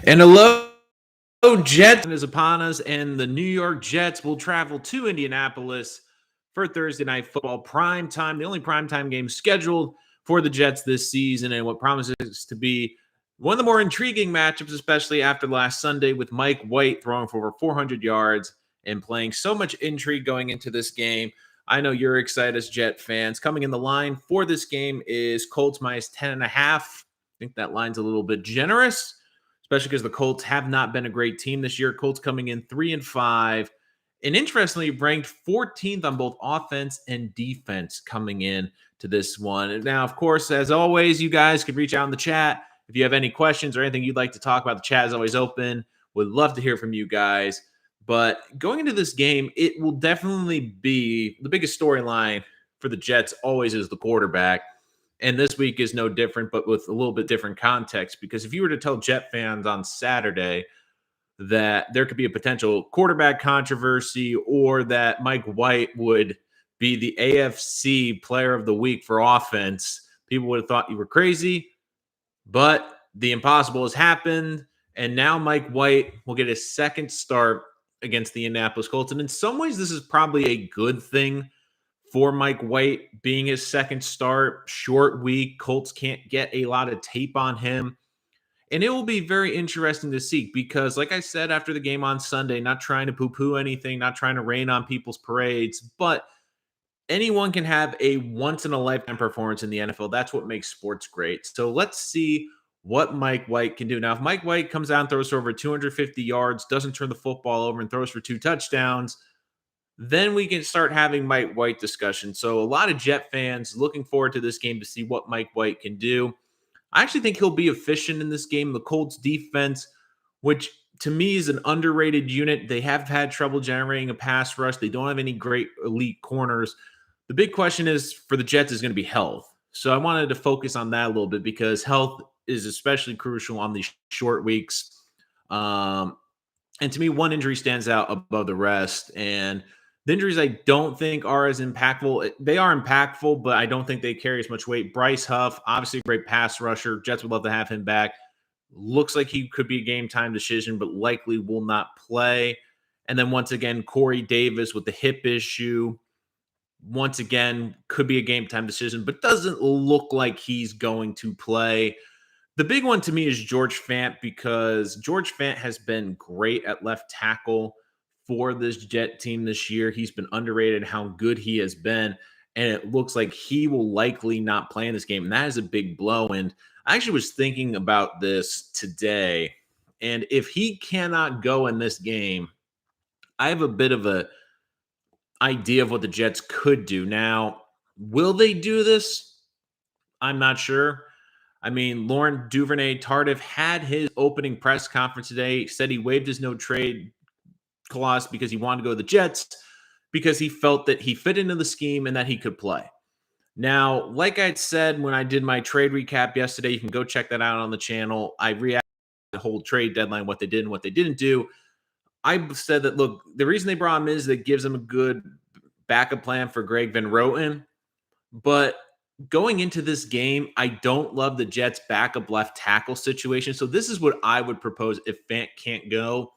And hello, Jets is upon us, and the New York Jets will travel to Indianapolis for Thursday night football prime time, the only prime time game scheduled for the Jets this season, and what promises to be one of the more intriguing matchups, especially after last Sunday with Mike White throwing for over 400 yards and playing so much intrigue going into this game. I know you're excited as Jet fans. Coming in the line for this game is Colts minus 10.5. I think that line's a little bit generous, especially because the Colts have not been a great team this year. Colts coming in 3-5, and interestingly ranked 14th on both offense and defense coming in to this one. And now, of course, as always, you guys can reach out in the chat if you have any questions or anything you'd like to talk about. The chat is always open. Would love to hear from you guys. But going into this game, it will definitely be the biggest storyline for the Jets. Always is the quarterback. And this week is no different, but with a little bit different context. Because if you were to tell Jet fans on Saturday that there could be a potential quarterback controversy or that Mike White would be the AFC player of the week for offense, people would have thought you were crazy. But the impossible has happened. And now Mike White will get his second start against the Indianapolis Colts. And in some ways, this is probably a good thing for Mike White being his second start. Short week. Colts can't get a lot of tape on him. And it will be very interesting to see because, like I said after the game on Sunday, not trying to poo-poo anything, not trying to rain on people's parades, but anyone can have a once-in-a-lifetime performance in the NFL. That's what makes sports great. So let's see what Mike White can do. Now, if Mike White comes out and throws for over 250 yards, doesn't turn the football over, and throws for 2 touchdowns, then we can start having Mike White discussion. So a lot of Jet fans looking forward to this game to see what Mike White can do. I actually think he'll be efficient in this game. The Colts defense, which to me is an underrated unit. They have had trouble generating a pass rush. They don't have any great elite corners. The big question is for the Jets is going to be health. So I wanted to focus on that a little bit because health is especially crucial on these short weeks. And to me, one injury stands out above the rest. And the injuries I don't think are as impactful. They are impactful, but I don't think they carry as much weight. Bryce Huff, obviously a great pass rusher. Jets would love to have him back. Looks like he could be a game time decision, but likely will not play. And then once again, Corey Davis with the hip issue. Once again, could be a game time decision, but doesn't look like he's going to play. The big one to me is George Fant because George Fant has been great at left tackle for this Jet team this year. He's been underrated how good he has been, and it looks like he will likely not play in this game, and that is a big blow. And I actually was thinking about this today, and if he cannot go in this game, I have a bit of a idea of what the Jets could do. Now, will they do this? I'm not sure. I mean, Laurent Duvernay-Tardif had his opening press conference today, said he waived his no trade clause because he wanted to go to the Jets because he felt that he fit into the scheme and that he could play. Now, like I said when I did my trade recap yesterday, you can go check that out on the channel. I reacted to the whole trade deadline, what they did and what they didn't do. I said that, look, the reason they brought him is that gives him a good backup plan for Greg Van Roten. But going into this game, I don't love the Jets' backup left tackle situation. So this is what I would propose if Fant can't go.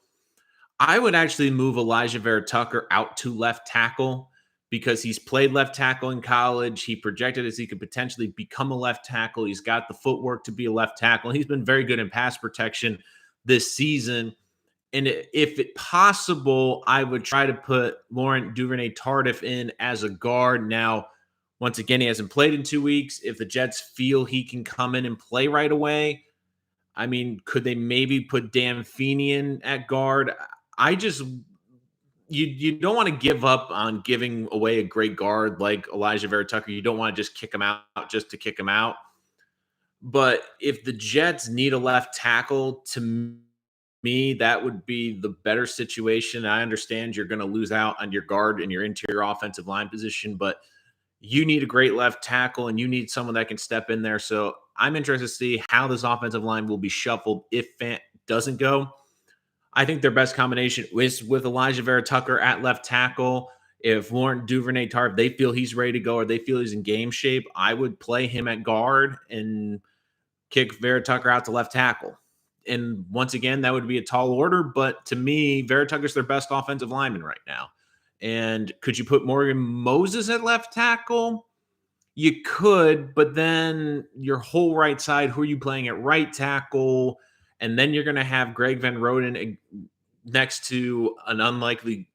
I would actually move Elijah Vera Tucker out to left tackle because he's played left tackle in college. He projected as he could potentially become a left tackle. He's got the footwork to be a left tackle. He's been very good in pass protection this season. And if it possible, I would try to put Laurent Duvernay-Tardif in as a guard. Now, once again, he hasn't played in 2 weeks. If the Jets feel he can come in and play right away, I mean, could they maybe put Dan Feeney in at guard? You don't want to give up on giving away a great guard like Elijah Vera Tucker. You don't want to just kick him out just to kick him out. But if the Jets need a left tackle, to me, that would be the better situation. I understand you're going to lose out on your guard and your interior offensive line position, but you need a great left tackle and you need someone that can step in there. So I'm interested to see how this offensive line will be shuffled if Fant doesn't go. I think their best combination is with Elijah Vera Tucker at left tackle. If Laurent Duvernay-Tardif, they feel he's ready to go or they feel he's in game shape, I would play him at guard and kick Vera Tucker out to left tackle. And once again, that would be a tall order. But to me, Vera Tucker's their best offensive lineman right now. And could you put Morgan Moses at left tackle? You could, but then your whole right side, who are you playing at right tackle? And then you're going to have Greg Van Roden next to an unlikely,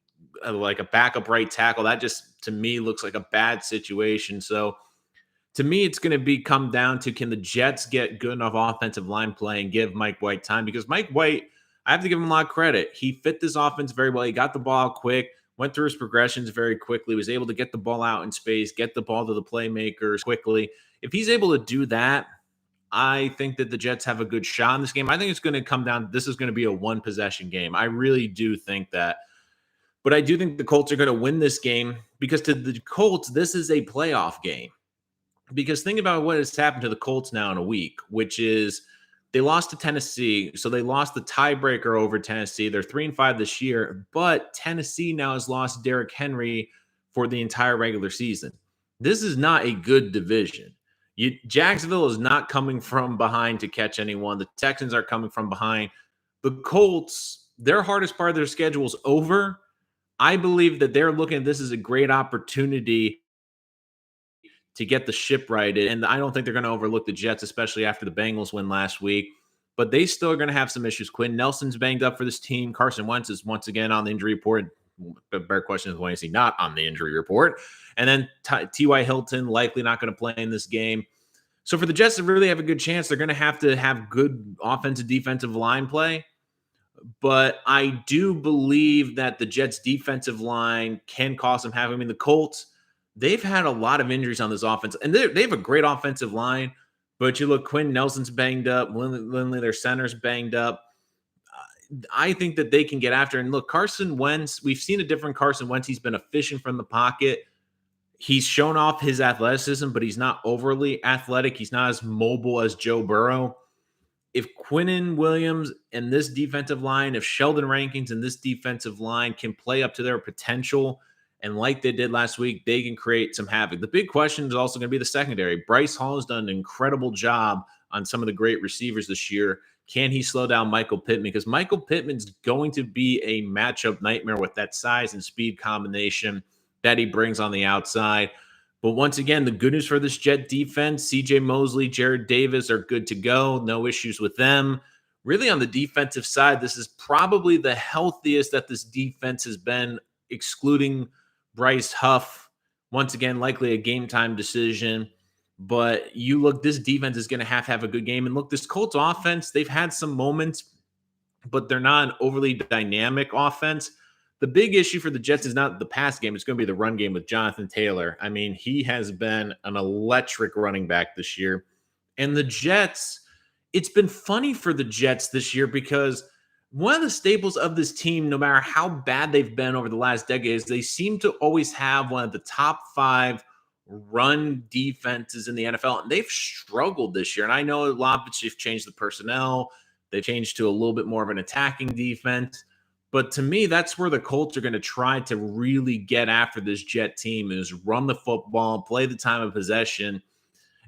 like a backup right tackle. That just, to me, looks like a bad situation. So to me, it's going to be come down to, can the Jets get good enough offensive line play and give Mike White time? Because Mike White, I have to give him a lot of credit. He fit this offense very well. He got the ball quick, went through his progressions very quickly, was able to get the ball out in space, get the ball to the playmakers quickly. If he's able to do that, I think that the Jets have a good shot in this game. I think it's going to come down, this is going to be a one-possession game. I really do think that. But I do think the Colts are going to win this game, because to the Colts, this is a playoff game. Because think about what has happened to the Colts now in a week, which is they lost to Tennessee. So they lost the tiebreaker over Tennessee. They're 3-5 this year, but Tennessee now has lost Derrick Henry for the entire regular season. This is not a good division. Jacksonville is not coming from behind to catch anyone. The Texans are coming from behind. The Colts, their hardest part of their schedule is over. I believe that they're looking at this as a great opportunity to get the ship righted. And I don't think they're going to overlook the Jets, especially after the Bengals win last week. But they still are going to have some issues. Quinn Nelson's banged up for this team. Carson Wentz is once again on the injury report. The better question is, when is he not on the injury report? And then T.Y. Hilton likely not going to play in this game. So for the Jets to really have a good chance, they're going to have good offensive, defensive line play. But I do believe that the Jets' defensive line can cause them havoc. I mean, the Colts, they've had a lot of injuries on this offense, and they have a great offensive line. But you look, Quinn Nelson's banged up. Lindley, their center's banged up. I think that they can get after. And look, Carson Wentz, we've seen a different Carson Wentz. He's been efficient from the pocket. He's shown off his athleticism, but he's not overly athletic. He's not as mobile as Joe Burrow. If Quinnen Williams and this defensive line, if Sheldon Rankins and this defensive line can play up to their potential, and like they did last week, they can create some havoc. The big question is also going to be the secondary. Bryce Hall has done an incredible job on some of the great receivers this year. Can he slow down Michael Pittman? Because Michael Pittman's going to be a matchup nightmare with that size and speed combination that he brings on the outside. But once again, the good news for this Jet defense, C.J. Mosley, Jared Davis are good to go. No issues with them. Really, on the defensive side, this is probably the healthiest that this defense has been, excluding Bryce Huff. Once again, likely a game-time decision. But you look, this defense is going to have a good game. And look, this Colts offense, they've had some moments, but they're not an overly dynamic offense. The big issue for the Jets is not the pass game. It's going to be the run game with Jonathan Taylor. I mean, he has been an electric running back this year. And the Jets, it's been funny for the Jets this year, because one of the staples of this team, no matter how bad they've been over the last decade, is they seem to always have one of the top 5 run defenses in the NFL. And they've struggled this year. And I know a lot of it's just changed the personnel. They've changed to a little bit more of an attacking defense. But to me, that's where the Colts are going to try to really get after this Jet team, is run the football, play the time of possession.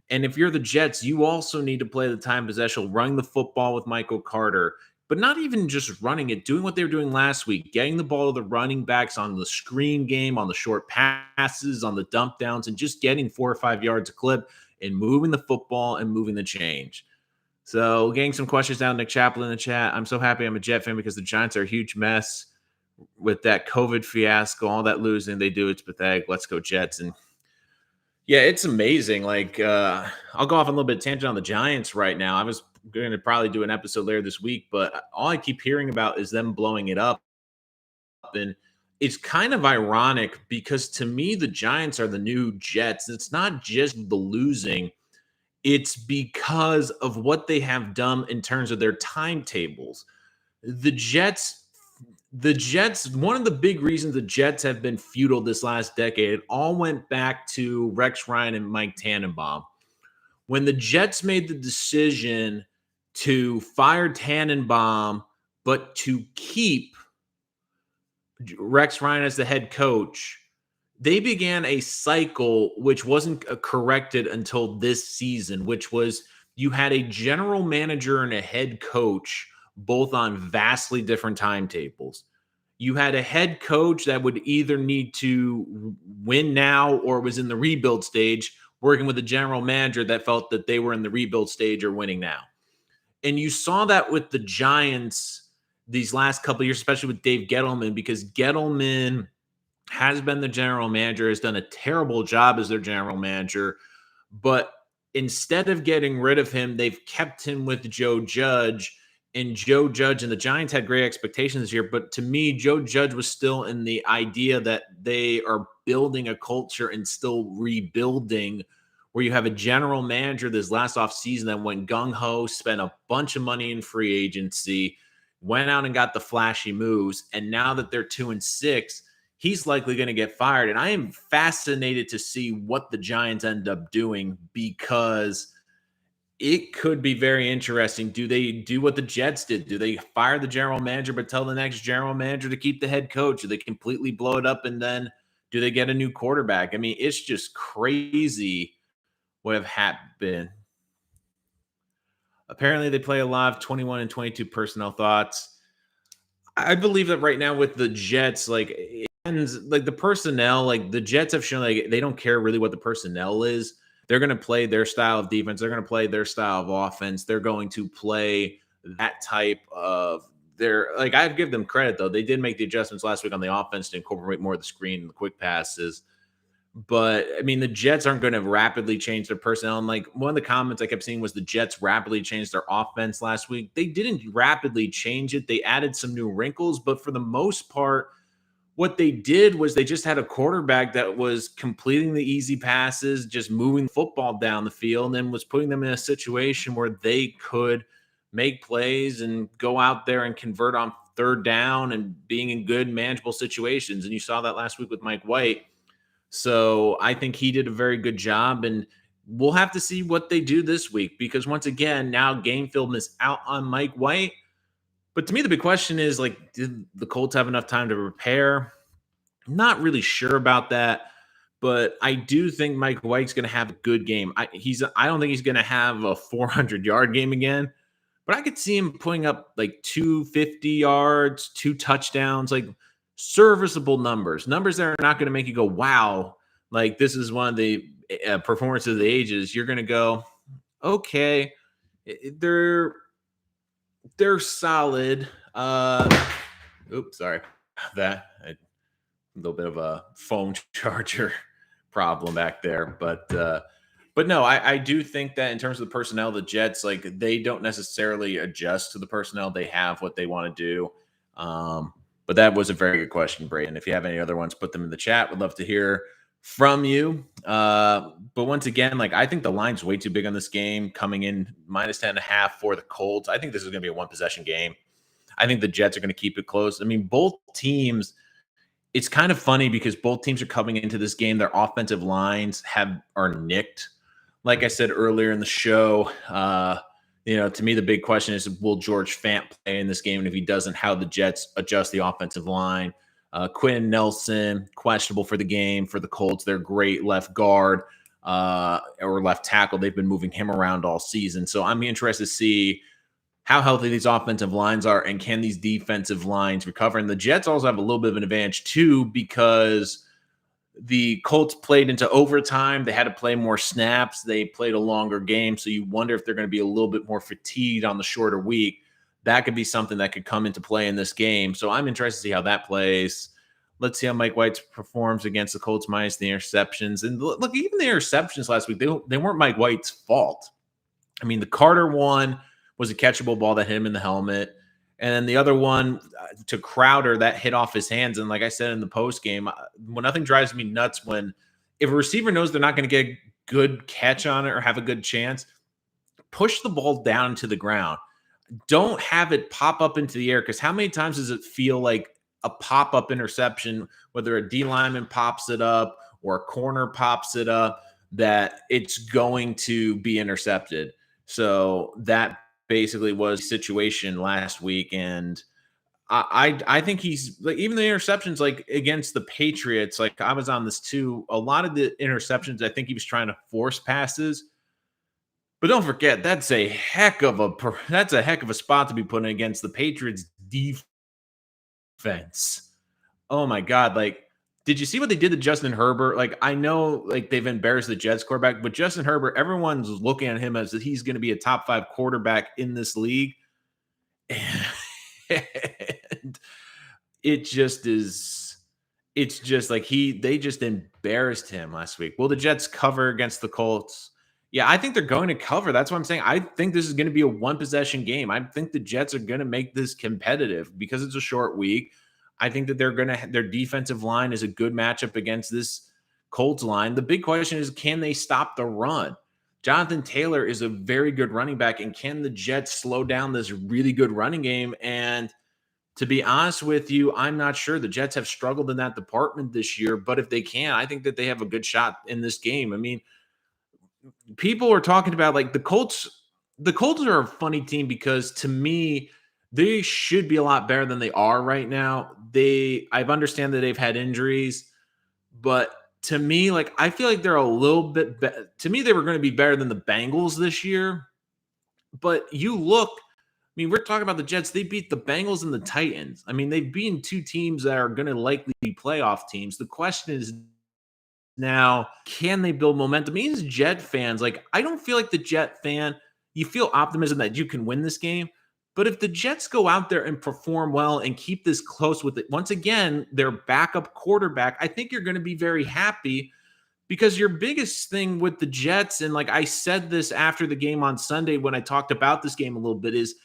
And if you're the Jets, you also need to play the time of possession, running the football with Michael Carter, but not even just running it, doing what they were doing last week, getting the ball to the running backs on the screen game, on the short passes, on the dump downs, and just getting 4 or 5 yards a clip and moving the football and moving the change. So getting some questions down, Nick Chaplin in the chat. I'm so happy I'm a Jet fan because the Giants are a huge mess with that COVID fiasco, all that losing they do. It's pathetic. Let's go Jets. And yeah, it's amazing. Like, I'll go off a little bit of tangent on the Giants right now. I was going to probably do an episode later this week, but all I keep hearing about is them blowing it up. And it's kind of ironic because to me, the Giants are the new Jets. It's not just the losing. It's because of what they have done in terms of their timetables. The Jets, one of the big reasons the Jets have been futile this last decade, it all went back to Rex Ryan and Mike Tannenbaum. When the Jets made the decision to fire Tannenbaum, but to keep Rex Ryan as the head coach, they began a cycle which wasn't corrected until this season, which was you had a general manager and a head coach both on vastly different timetables. You had a head coach that would either need to win now or was in the rebuild stage, working with a general manager that felt that they were in the rebuild stage or winning now. And you saw that with the Giants these last couple of years, especially with Dave Gettleman, because Gettleman has been the general manager, has done a terrible job as their general manager. But instead of getting rid of him, they've kept him with Joe Judge. And Joe Judge and the Giants had great expectations this year. But to me, Joe Judge was still in the idea that they are building a culture and still rebuilding, where you have a general manager this last offseason that went gung-ho, spent a bunch of money in free agency, went out and got the flashy moves. And now that they're 2-6, he's likely going to get fired. And I am fascinated to see what the Giants end up doing, because it could be very interesting. Do they do what the Jets did? Do they fire the general manager but tell the next general manager to keep the head coach? Do they completely blow it up, and then do they get a new quarterback? I mean, it's just crazy what have happened. Apparently, they play a lot of 21 and 22 personnel thoughts. I believe that right now with the Jets, like the personnel, like the Jets have shown like they don't care really what the personnel is. They're going to play their style of defense. They're going to play their style of offense. They're going to play that type of I give them credit though. They did make the adjustments last week on the offense to incorporate more of the screen and the quick passes. But I mean, the Jets aren't going to rapidly change their personnel. And like one of the comments I kept seeing was the Jets rapidly changed their offense last week. They didn't rapidly change it. They added some new wrinkles, but for the most part, what they did was they just had a quarterback that was completing the easy passes, just moving football down the field, and then was putting them in a situation where they could make plays and go out there and convert on third down and being in good manageable situations. And you saw that last week with Mike White. So I think he did a very good job, and we'll have to see what they do this week, because once again, now game film is out on Mike White. But to me, the big question is, like, did the Colts have enough time to prepare? I'm not really sure about that, but I do think Mike White's going to have a good game. I don't think he's going to have a 400-yard game again, but I could see him putting up like 250 yards, 2 touchdowns, like serviceable numbers that are not going to make you go, wow, like this is one of the performances of the ages. You're going to go, okay, they're solid. Oops, sorry. A little bit of a phone charger problem back there. But no, I do think that in terms of the personnel, the Jets, like they don't necessarily adjust to the personnel. They have what they want to do. But that was a very good question, Brayden. If you have any other ones, put them in the chat. Would love to hear from you. But once again, like I think the line's way too big on this game, coming in -10.5 for the Colts. I think this is going to be a 1-possession game. I think the Jets are going to keep it close. I mean, both teams, it's kind of funny because both teams are coming into this game. Their offensive lines are nicked. Like I said earlier in the show, to me, the big question is, will George Fant play in this game? And if he doesn't, how the Jets adjust the offensive line. Quinn Nelson, questionable for the game for the Colts. They're great left guard or left tackle. They've been moving him around all season. So I'm interested to see how healthy these offensive lines are and can these defensive lines recover. And the Jets also have a little bit of an advantage too, because the Colts played into overtime. They had to play more snaps. They played a longer game. So you wonder if they're going to be a little bit more fatigued on the shorter week. That could be something that could come into play in this game. So I'm interested to see how that plays. Let's see how Mike White performs against the Colts minus the interceptions. And look, even the interceptions last week, they weren't Mike White's fault. I mean, the Carter one was a catchable ball that hit him in the helmet. And then the other one to Crowder that hit off his hands. And like I said in the post game, when nothing drives me nuts, if a receiver knows they're not going to get a good catch on it or have a good chance, push the ball down to the ground. Don't have it pop up into the air, because how many times does it feel like a pop-up interception, whether a D lineman pops it up or a corner pops it up, that it's going to be intercepted? So that basically was the situation last week. And I think he's like, even the interceptions, like against the Patriots, like I was on this too. A lot of the interceptions, I think he was trying to force passes, But don't forget, that's a heck of a spot to be putting against the Patriots defense. Oh my god, like, did you see what they did to Justin Herbert? Like, I know, like, they've embarrassed the Jets quarterback, but Justin Herbert, everyone's looking at him as that he's gonna be a top 5 quarterback in this league. And it just is it's just like they just embarrassed him last week. Will the Jets cover against the Colts? Yeah, I think they're going to cover. That's what I'm saying. I think this is going to be a one possession game. I think the Jets are going to make this competitive because it's a short week. I think that their defensive line is a good matchup against this Colts line. The big question is, can they stop the run? Jonathan Taylor is a very good running back, and can the Jets slow down this really good running game? And to be honest with you, I'm not sure. The Jets have struggled in that department this year, but if they can, I think that they have a good shot in this game. I mean, people are talking about like the Colts. The Colts are a funny team because to me, they should be a lot better than they are right now. I understand that they've had injuries, but to me, like I feel like they're a little bit better. To me, they were going to be better than the Bengals this year. But you look, I mean, we're talking about the Jets. They beat the Bengals and the Titans. I mean, they've beaten two teams that are going to likely be playoff teams. The question is now, can they build momentum? Me as Jet fans, like, I don't feel like the Jet fan, you feel optimism that you can win this game. But if the Jets go out there and perform well and keep this close with it, once again, their backup quarterback, I think you're going to be very happy because your biggest thing with the Jets, and like I said this after the game on Sunday when I talked about this game a little bit, is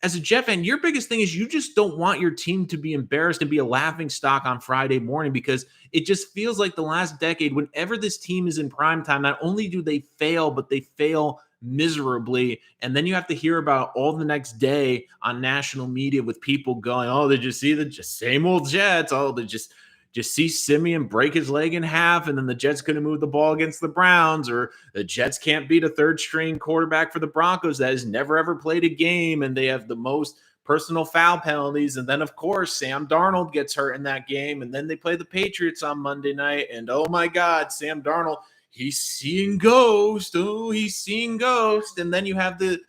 as a Jet fan, your biggest thing is you just don't want your team to be embarrassed and be a laughing stock on Friday morning because it just feels like the last decade, whenever this team is in prime time, not only do they fail, but they fail miserably. And then you have to hear about all the next day on national media with people going, oh, did you see the just same old Jets? Oh, they just see Simeon break his leg in half, and then the Jets couldn't move the ball against the Browns, or the Jets can't beat a third string quarterback for the Broncos that has never ever played a game, and they have the most personal foul penalties. And then, of course, Sam Darnold gets hurt in that game, and then they play the Patriots on Monday night, and oh my God, Sam Darnold, he's seeing ghosts. Oh, he's seeing ghosts. And then you have the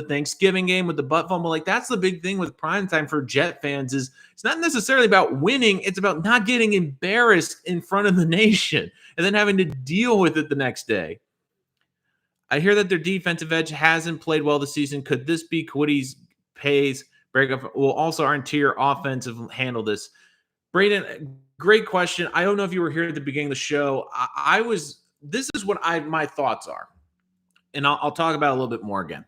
Thanksgiving game with the butt fumble. Like, that's the big thing with primetime for Jet fans is it's not necessarily about winning. It's about not getting embarrassed in front of the nation and then having to deal with it the next day. I hear that their defensive edge hasn't played well this season. Could this be Quiddy's pace breakup? Will also our interior offensive handle this? Braden, great question. I don't know if you were here at the beginning of the show. This is what my thoughts are. And I'll talk about it a little bit more again.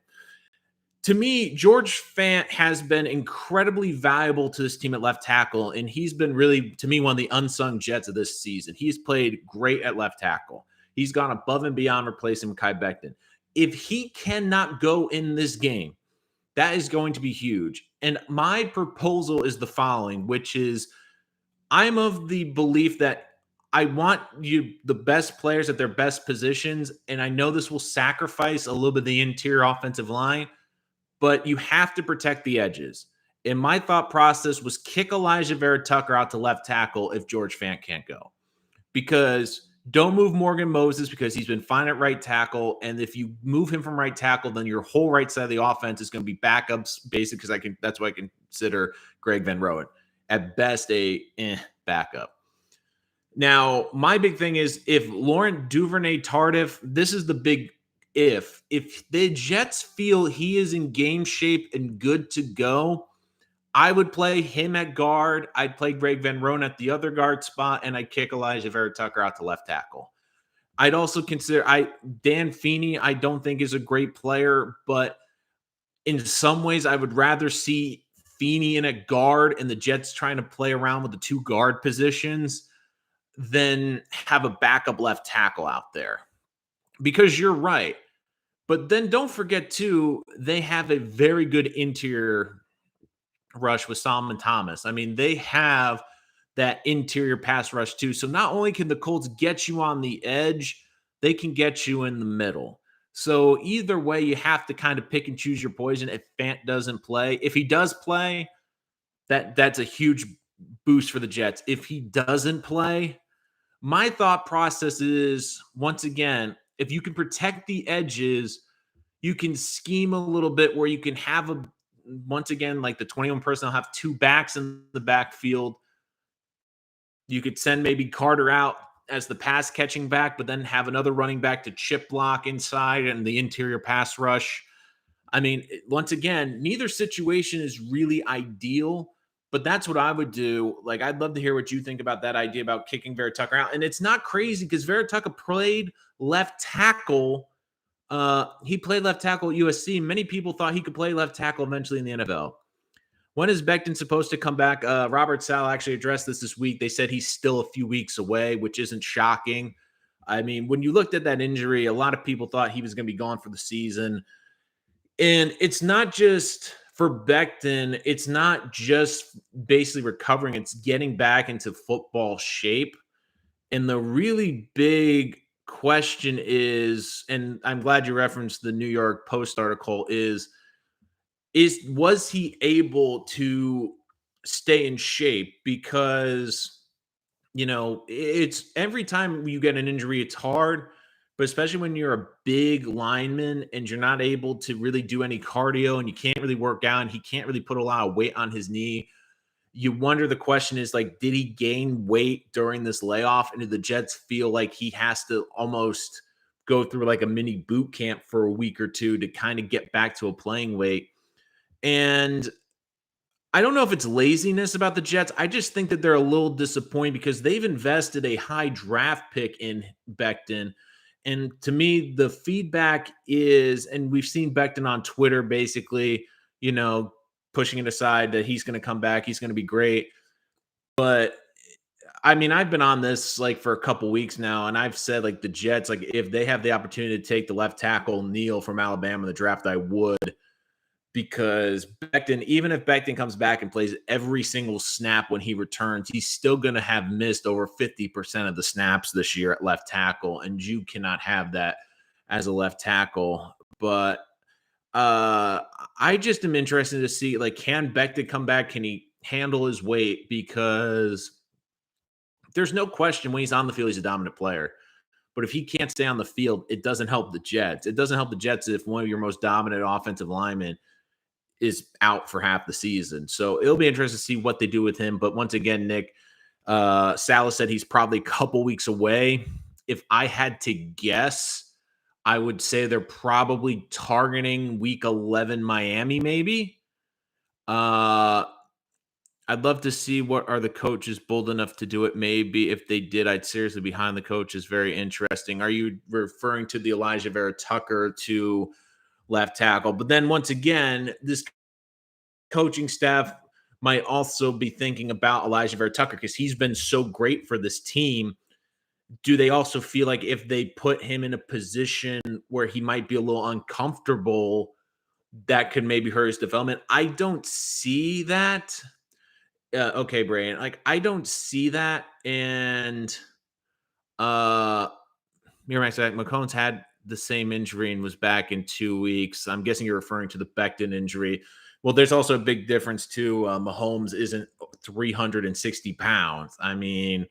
To me, George Fant has been incredibly valuable to this team at left tackle, and he's been really, to me, one of the unsung Jets of this season. He's played great at left tackle. He's gone above and beyond replacing Mekhi Becton. If he cannot go in this game, that is going to be huge. And my proposal is the following, which is I'm of the belief that I want the best players at their best positions, and I know this will sacrifice a little bit of the interior offensive line, but you have to protect the edges. And my thought process was kick Elijah Vera Tucker out to left tackle if George Fant can't go. Because don't move Morgan Moses because he's been fine at right tackle. And if you move him from right tackle, then your whole right side of the offense is going to be backups, basically, because that's what I consider Greg Van Roten. At best, a backup. Now, my big thing is if Laurent Duvernay-Tardif, this is the big if the Jets feel he is in game shape and good to go, I would play him at guard. I'd play Greg Van Roten at the other guard spot, and I'd kick Elijah Vera Tucker out to left tackle. I'd also consider Dan Feeney, I don't think is a great player, but in some ways I would rather see Feeney in a guard and the Jets trying to play around with the two guard positions than have a backup left tackle out there. Because you're right. But then don't forget, too, they have a very good interior rush with Solomon Thomas. I mean, they have that interior pass rush, too. So not only can the Colts get you on the edge, they can get you in the middle. So either way, you have to kind of pick and choose your poison if Fant doesn't play. If he does play, that's a huge boost for the Jets. If he doesn't play, my thought process is, once again, if you can protect the edges, you can scheme a little bit where you can have once again, like the 21 personnel, have two backs in the backfield. You could send maybe Carter out as the pass catching back, but then have another running back to chip block inside and the interior pass rush. I mean, once again, neither situation is really ideal, but that's what I would do. Like, I'd love to hear what you think about that idea about kicking Vera Tucker out. And it's not crazy because Vera Tucker played left tackle. He played left tackle at USC. Many people thought he could play left tackle eventually in the NFL. When is Becton supposed to come back? Robert Sal actually addressed this week. They said he's still a few weeks away, which isn't shocking. I mean, when you looked at that injury, a lot of people thought he was going to be gone for the season. And it's not just for Becton, it's not just basically recovering, it's getting back into football shape. And the really big question is, and I'm glad you referenced the New York Post article, is was he able to stay in shape? Because it's every time you get an injury, it's hard, but especially when you're a big lineman and you're not able to really do any cardio and you can't really work out and he can't really put a lot of weight on his knee. You wonder, the question is, like, did he gain weight during this layoff? And do the Jets feel like he has to almost go through like a mini boot camp for a week or two to kind of get back to a playing weight? And I don't know if it's laziness about the Jets. I just think that they're a little disappointed because they've invested a high draft pick in Becton. And to me, the feedback is, and we've seen Becton on Twitter basically, pushing it aside that he's going to come back. He's going to be great. But I mean, I've been on this like for a couple weeks now, and I've said like the Jets, like if they have the opportunity to take the left tackle Neal from Alabama in the draft, I would. Because Becton, even if Becton comes back and plays every single snap when he returns, he's still going to have missed over 50% of the snaps this year at left tackle, and you cannot have that as a left tackle. But I just am interested to see, like, can Becton come back? Can he handle his weight? Because there's no question when he's on the field, he's a dominant player. But if he can't stay on the field, it doesn't help the Jets. It doesn't help the Jets if one of your most dominant offensive linemen is out for half the season. So it'll be interesting to see what they do with him. But once again, Nick, Salah said he's probably a couple weeks away. If I had to guess, I would say they're probably targeting week 11 Miami, maybe. I'd love to see what are the coaches bold enough to do it. Maybe if they did, I'd seriously behind the coaches. Very interesting. Are you referring to the Elijah Vera Tucker to left tackle? But then once again, this coaching staff might also be thinking about Elijah Vera Tucker because he's been so great for this team. Do they also feel like if they put him in a position where he might be a little uncomfortable, that could maybe hurt his development? I don't see that. Okay, Brian. Like, I don't see that. And Miramax, McCone's had the same injury and was back in 2 weeks. I'm guessing you're referring to the Becton injury. Well, there's also a big difference too. Mahomes isn't 360 pounds. I mean,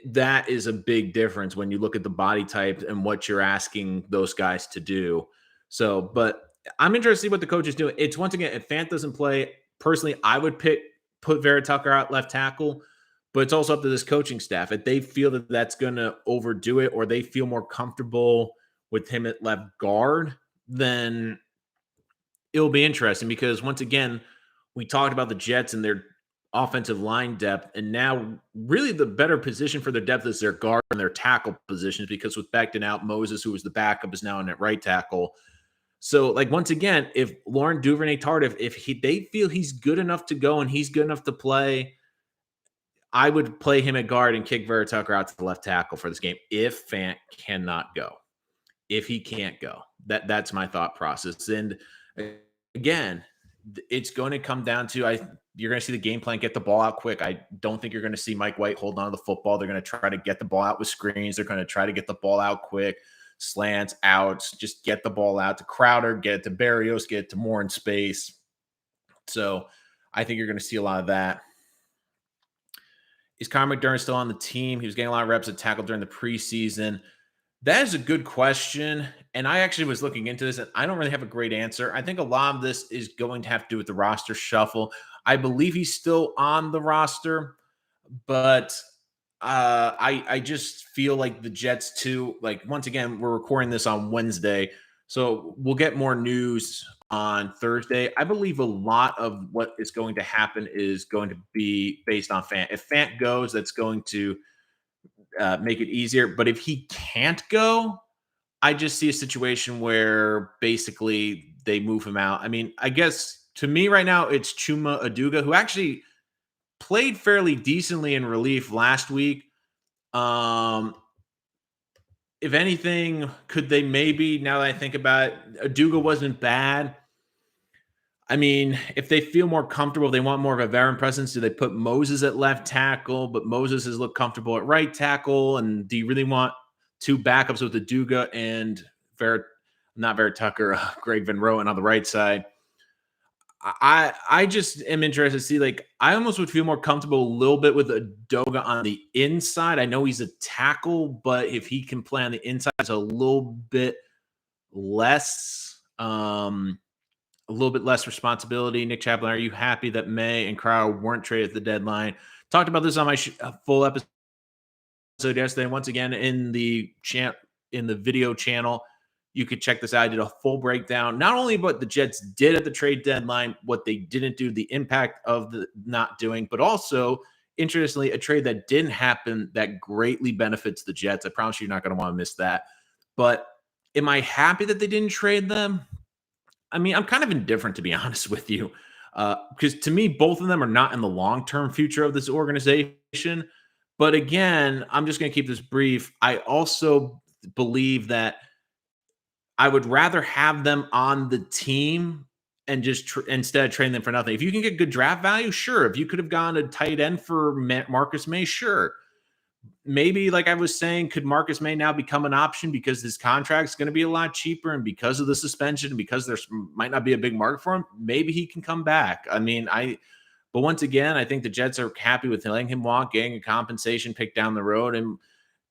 that is a big difference when you look at the body type and what you're asking those guys to do. So, but I'm interested to see what the coach is doing. It's, once again, if Fant doesn't play, personally, I would put Vera Tucker out left tackle, but it's also up to this coaching staff. If they feel that that's going to overdo it, or they feel more comfortable with him at left guard, then it'll be interesting because, once again, we talked about the Jets and their offensive line depth, and now really the better position for their depth is their guard and their tackle positions, because with Becton out, Moses, who was the backup, is now in at right tackle. So, like, once again, if Lauren Duvernay-Tardif, if they feel he's good enough to go and he's good enough to play, I would play him at guard and kick Vera Tucker out to the left tackle for this game if Fant cannot go. If he can't go, that's my thought process. And again, it's going to come down to, you're going to see the game plan, get the ball out quick. I don't think you're going to see Mike White hold on to the football. They're going to try to get the ball out with screens. They're going to try to get the ball out quick, slants, outs, just get the ball out to Crowder, get it to Berrios, get it to Moore in space. So I think you're going to see a lot of that. Is Connor McDermott still on the team? He was getting a lot of reps at tackle during the preseason. That is a good question. And I actually was looking into this and I don't really have a great answer. I think a lot of this is going to have to do with the roster shuffle. I believe he's still on the roster, but I just feel like the Jets too. Like once again, we're recording this on Wednesday, so we'll get more news on Thursday. I believe a lot of what is going to happen is going to be based on Fant. If Fant goes, that's going to make it easier. But if he can't go, I just see a situation where basically they move him out. I mean, I guess to me right now, it's Chuma Aduga, who actually played fairly decently in relief last week. Um, if anything, could they maybe, now that I think about it, Aduga wasn't bad. I mean, if they feel more comfortable, they want more of a veteran presence. Do they put Moses at left tackle? But Moses has looked comfortable at right tackle. And do you really want two backups with Aduga and not Vera Tucker, Greg Van Roten on the right side? I just am interested to see. Like, I almost would feel more comfortable a little bit with Adoga on the inside. I know he's a tackle, but if he can play on the inside, it's less. A little bit less responsibility. Nick Chaplin, are you happy that May and Crowder weren't traded at the deadline? Talked about this on my full episode yesterday. Once again, in the video channel, you could check this out. I did a full breakdown, not only what the Jets did at the trade deadline, what they didn't do, the impact of the not doing, but also, interestingly, a trade that didn't happen that greatly benefits the Jets. I promise you're not going to want to miss that. But am I happy that they didn't trade them? I mean, I'm kind of indifferent, to be honest with you, because to me, both of them are not in the long-term future of this organization. But again, I'm just going to keep this brief. I also believe that I would rather have them on the team and just instead of trading them for nothing. If you can get good draft value, sure. If you could have gone a tight end for Marcus May, sure. Maybe, like I was saying, could Marcus May now become an option because his contract is going to be a lot cheaper, and because of the suspension, and because there might not be a big market for him, maybe he can come back. I mean, but once again, I think the Jets are happy with letting him walk, getting a compensation pick down the road. And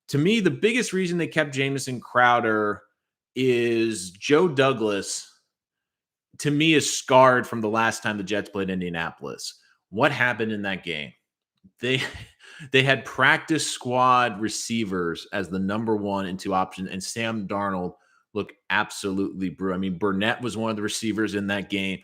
to me, the biggest reason they kept Jamison Crowder is Joe Douglas, to me, is scarred from the last time the Jets played Indianapolis. What happened in that game? They had practice squad receivers as the number one and two option, and Sam Darnold looked absolutely brutal. I mean, Burnett was one of the receivers in that game.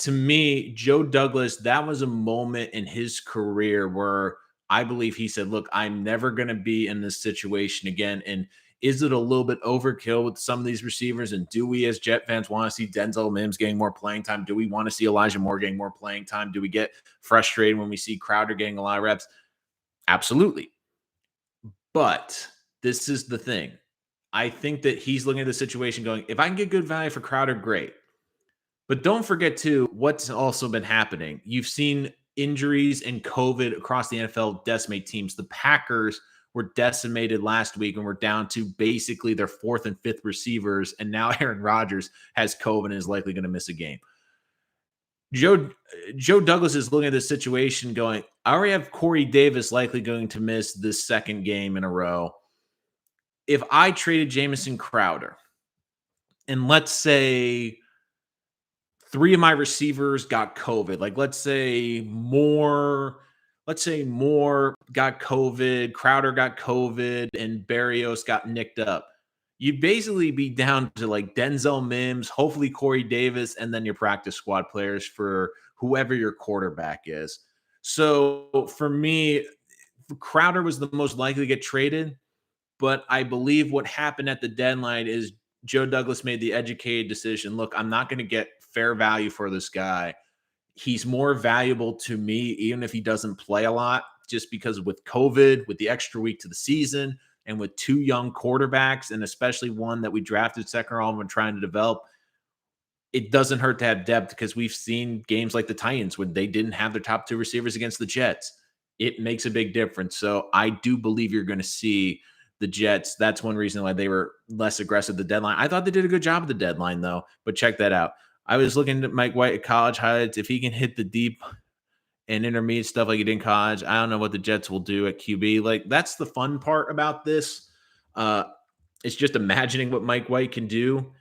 To me, Joe Douglas, that was a moment in his career where I believe he said, look, I'm never going to be in this situation again. And is it a little bit overkill with some of these receivers? And do we, as Jet fans, want to see Denzel Mims getting more playing time? Do we want to see Elijah Moore getting more playing time? Do we get frustrated when we see Crowder getting a lot of reps? Absolutely. But this is the thing. I think that he's looking at the situation going, if I can get good value for Crowder, great. But don't forget, too, what's also been happening. You've seen injuries and COVID across the NFL decimate teams. The Packers were decimated last week and were down to basically their fourth and fifth receivers. And now Aaron Rodgers has COVID and is likely going to miss a game. Joe Douglas is looking at this situation going, I already have Corey Davis likely going to miss this second game in a row. If I traded Jamison Crowder, and let's say three of my receivers got COVID, like let's say Moore got COVID, Crowder got COVID, and Berrios got nicked up. You'd basically be down to like Denzel Mims, hopefully Corey Davis, and then your practice squad players for whoever your quarterback is. So for me, Crowder was the most likely to get traded, but I believe what happened at the deadline is Joe Douglas made the educated decision. Look, I'm not going to get fair value for this guy. He's more valuable to me, even if he doesn't play a lot, just because with COVID, with the extra week to the season, and with two young quarterbacks, and especially one that we drafted second round when trying to develop, it doesn't hurt to have depth because we've seen games like the Titans when they didn't have their top two receivers against the Jets. It makes a big difference. So I do believe you're going to see the Jets. That's one reason why they were less aggressive at the deadline. I thought they did a good job at the deadline, though. But check that out. I was looking at Mike White at college highlights. If he can hit the deep and intermediate stuff like he did in college, I don't know what the Jets will do at QB. Like, that's the fun part about this. It's just imagining what Mike White can do.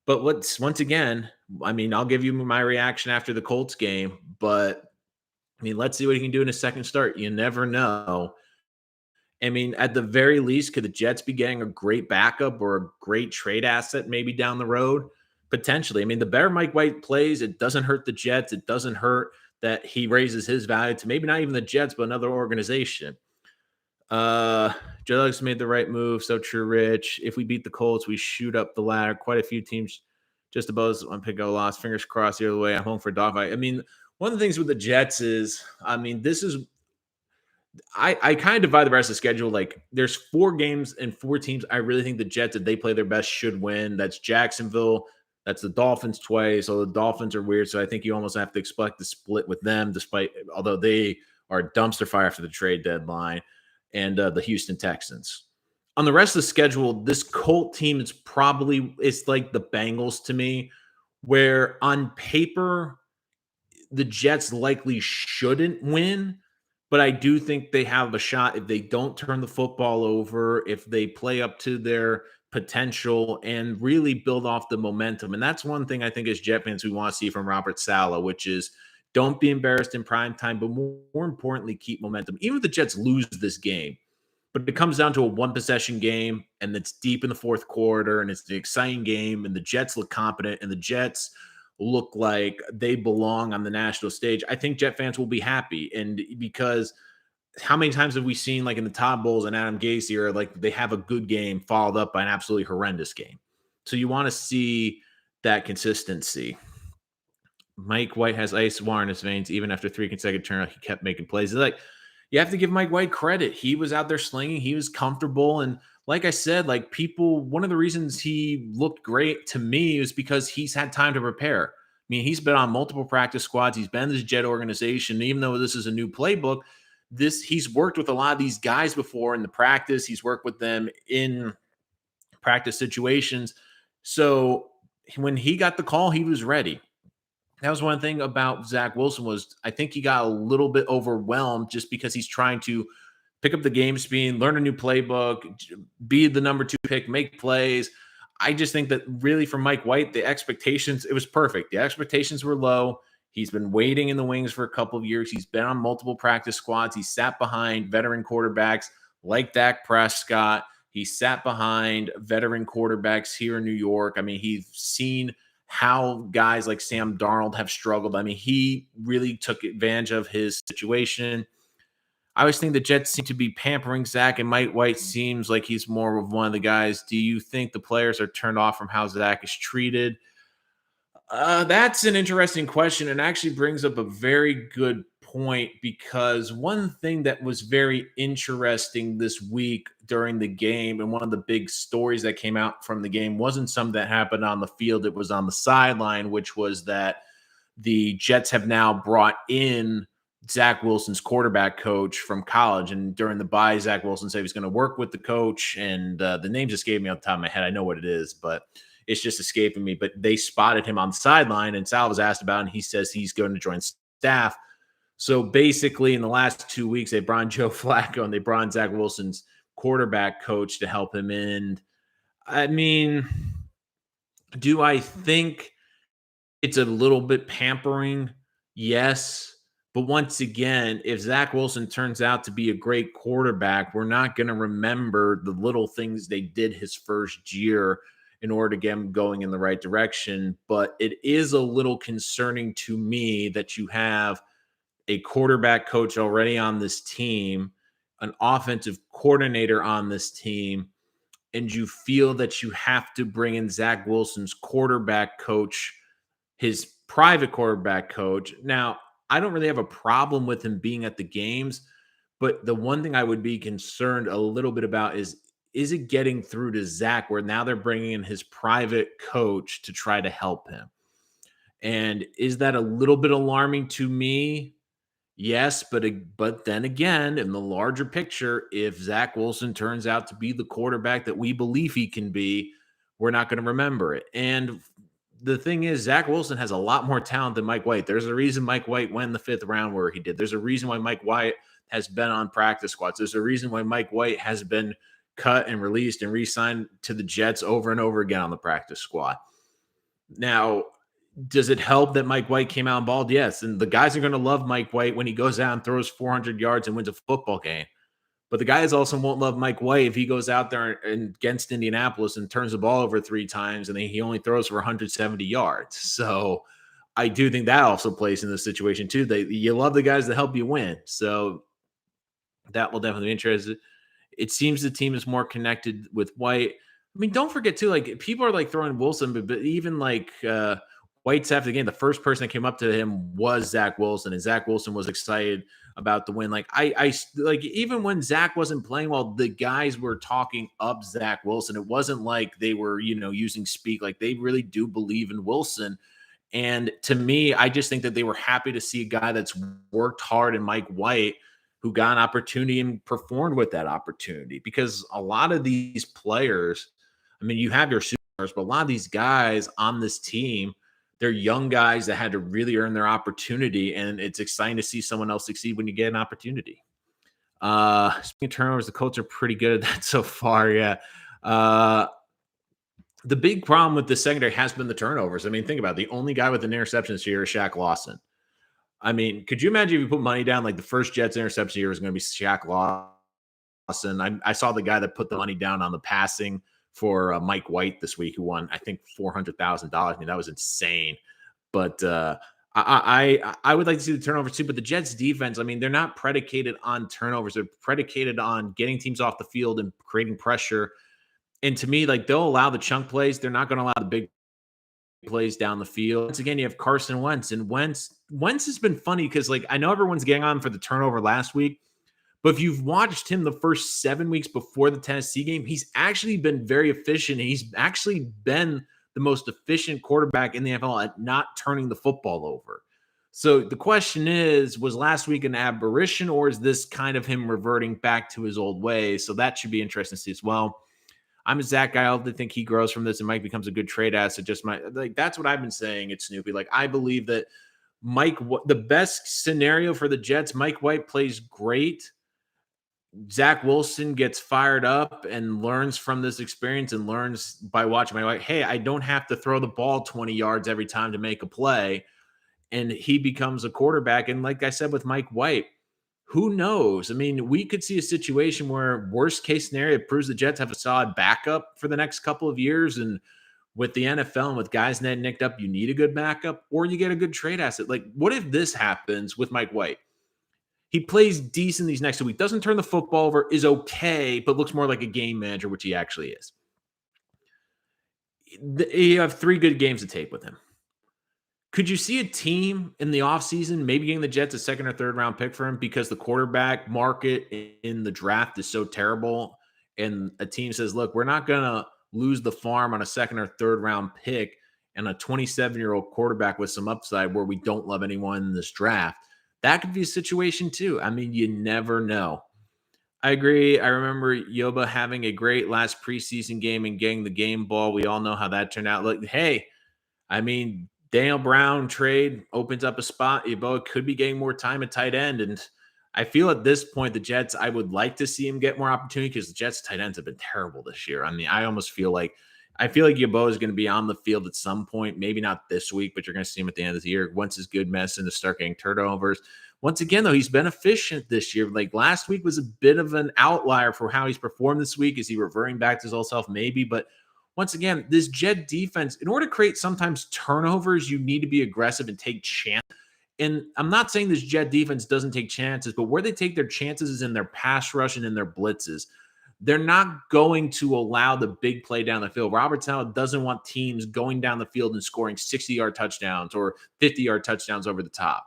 But once again, I mean, I'll give you my reaction after the Colts game, but I mean, let's see what he can do in his second start. You never know. I mean, at the very least, could the Jets be getting a great backup or a great trade asset maybe down the road? Potentially. I mean, the better Mike White plays, it doesn't hurt the Jets. It doesn't hurt that he raises his value to maybe not even the Jets, but another organization. Joe Douglas made the right move. So true, Rich. If we beat the Colts, we shoot up the ladder. Quite a few teams just above us on pick a loss. Fingers crossed the other way. I'm home for a dogfight. I mean, one of the things with the Jets is, I mean, this is I kind of divide the rest of the schedule. Like there's 4 games and 4 teams. I really think the Jets, if they play their best, should win. That's Jacksonville. That's the Dolphins twice. So the Dolphins are weird. So I think you almost have to expect the split with them, despite although they are a dumpster fire after the trade deadline, and the Houston Texans. On the rest of the schedule, this Colt team is probably it's like the Bengals to me, where on paper the Jets likely shouldn't win, but I do think they have a shot if they don't turn the football over, if they play up to their potential and really build off the momentum. And that's one thing I think as Jet fans we want to see from Robert Saleh, which is don't be embarrassed in prime time, but more importantly, keep momentum. Even if the Jets lose this game, but it comes down to a one possession game and it's deep in the fourth quarter and it's an exciting game and the Jets look competent and the Jets look like they belong on the national stage, I think Jet fans will be happy. And because how many times have we seen like in the Todd Bowles and Adam Gase or like they have a good game followed up by an absolutely horrendous game? So you want to see that consistency. Mike White has ice water in his veins. Even after 3 consecutive turnovers, he kept making plays. It's like you have to give Mike White credit. He was out there slinging. He was comfortable. And like I said, like people, one of the reasons he looked great to me is because he's had time to prepare. I mean, he's been on multiple practice squads. He's been in this Jet organization. Even though this is a new playbook, he's worked with a lot of these guys before in the practice. He's worked with them in practice situations. So when he got the call, he was ready. That was one thing about Zach Wilson was I think he got a little bit overwhelmed just because he's trying to pick up the game speed, learn a new playbook, be the number 2 pick, make plays. I just think that really for Mike White, the expectations, it was perfect. The expectations were low. He's been waiting in the wings for a couple of years. He's been on multiple practice squads. He sat behind veteran quarterbacks like Dak Prescott. He sat behind veteran quarterbacks here in New York. I mean, he's seen how guys like Sam Darnold have struggled. I mean, he really took advantage of his situation. I always think the Jets seem to be pampering Zach, and Mike White seems like he's more of one of the guys. Do you think the players are turned off from how Zach is treated? That's an interesting question and actually brings up a very good point because one thing that was very interesting this week during the game and one of the big stories that came out from the game wasn't something that happened on the field, it was on the sideline, which was that the Jets have now brought in Zach Wilson's quarterback coach from college. And during the bye, Zach Wilson said he was going to work with the coach. And the name just escaped me off the top of my head. I know what it is, but it's just escaping me. But they spotted him on the sideline, and Sal was asked about it, and he says he's going to join staff. So basically, in the last 2 weeks, they brought in Joe Flacco and they brought in Zach Wilson's quarterback coach to help him in. I mean, do I think it's a little bit pampering? Yes. But once again, if Zach Wilson turns out to be a great quarterback, we're not going to remember the little things they did his first year in order to get him going in the right direction. But it is a little concerning to me that you have a quarterback coach already on this team, an offensive coordinator on this team, and you feel that you have to bring in Zach Wilson's quarterback coach, his private quarterback coach. Now, I don't really have a problem with him being at the games, but the one thing I would be concerned a little bit about is it getting through to Zach where now they're bringing in his private coach to try to help him? And is that a little bit alarming to me? Yes, but then again, in the larger picture, if Zach Wilson turns out to be the quarterback that we believe he can be, we're not going to remember it. And the thing is, Zach Wilson has a lot more talent than Mike White. There's a reason Mike White went in the 5th round where he did. There's a reason why Mike White has been on practice squads. There's a reason why Mike White has been cut and released and re-signed to the Jets over and over again on the practice squad. Now, does it help that Mike White came out and balled? Yes. And the guys are going to love Mike White when he goes out and throws 400 yards and wins a football game. But the guys also won't love Mike White if he goes out there and against Indianapolis and turns the ball over 3 times and then he only throws for 170 yards. So I do think that also plays in this situation too. You love the guys that help you win. So that will definitely be interesting. It seems the team is more connected with White. I mean, don't forget too, like people are like throwing Wilson, but even like White's after the game, the first person that came up to him was Zach Wilson, and Zach Wilson was excited about the win. Like I like even when Zach wasn't playing well, the guys were talking up Zach Wilson. It wasn't like they were, using speak. Like they really do believe in Wilson. And to me, I just think that they were happy to see a guy that's worked hard in Mike White who got an opportunity and performed with that opportunity. Because a lot of these players, I mean, you have your superstars, but a lot of these guys on this team, they're young guys that had to really earn their opportunity. And it's exciting to see someone else succeed when you get an opportunity. Speaking of turnovers, the Colts are pretty good at that so far. Yeah. The big problem with the secondary has been the turnovers. I mean, think about it. The only guy with an interception this year is Shaq Lawson. I mean, could you imagine if you put money down, like the first Jets interception year is going to be Shaq Lawson? I saw the guy that put the money down on the passing for Mike White this week, who won, I think, $400,000. I mean, that was insane. But I would like to see the turnovers too. But the Jets defense, I mean, they're not predicated on turnovers. They're predicated on getting teams off the field and creating pressure. And to me, like they'll allow the chunk plays. They're not going to allow the big plays down the field. Once again, you have Carson Wentz, and Wentz has been funny because, like, I know everyone's getting on for the turnover last week, but if you've watched him the first 7 weeks before the Tennessee game, he's actually been very efficient. He's actually been the most efficient quarterback in the NFL at not turning the football over. So the question is, was last week an aberration, or is this kind of him reverting back to his old ways? So that should be interesting to see as well. I'm a Zach guy. I also think he grows from this and Mike becomes a good trade asset. That's what I've been saying. It's Snoopy. Like, I believe that the best scenario for the Jets, Mike White plays great. Zach Wilson gets fired up and learns from this experience and learns by watching Mike White. Hey, I don't have to throw the ball 20 yards every time to make a play. And he becomes a quarterback. And like I said, with Mike White, who knows? I mean, we could see a situation where worst case scenario, it proves the Jets have a solid backup for the next couple of years. And with the NFL and with guys nicked up, you need a good backup or you get a good trade asset. Like, what if this happens with Mike White? He plays decent these next 2 weeks, doesn't turn the football over, is okay, but looks more like a game manager, which he actually is. You have 3 good games to tape with him. Could you see a team in the offseason maybe getting the Jets a second or third round pick for him because the quarterback market in the draft is so terrible? And a team says, look, we're not going to lose the farm on a second or third round pick and a 27-year-old quarterback with some upside where we don't love anyone in this draft. That could be a situation too. I mean, you never know. I agree. I remember Yoba having a great last preseason game and getting the game ball. We all know how that turned out. Look, hey, I mean, Daniel Brown trade opens up a spot. Yoba could be getting more time at tight end. And I feel at this point, the Jets, I would like to see him get more opportunity because the Jets tight ends have been terrible this year. I mean, I feel like Yoba is going to be on the field at some point, maybe not this week, but you're going to see him at the end of the year. Once his good medicine to start getting turnovers. Once again, though, he's been efficient this year. Like last week was a bit of an outlier for how he's performed this week. Is he reverting back to his old self? Maybe, but once again, this Jet defense, in order to create sometimes turnovers, you need to be aggressive and take chances. And I'm not saying this Jet defense doesn't take chances, but where they take their chances is in their pass rush and in their blitzes. They're not going to allow the big play down the field. Robert Saleh doesn't want teams going down the field and scoring 60-yard touchdowns or 50-yard touchdowns over the top.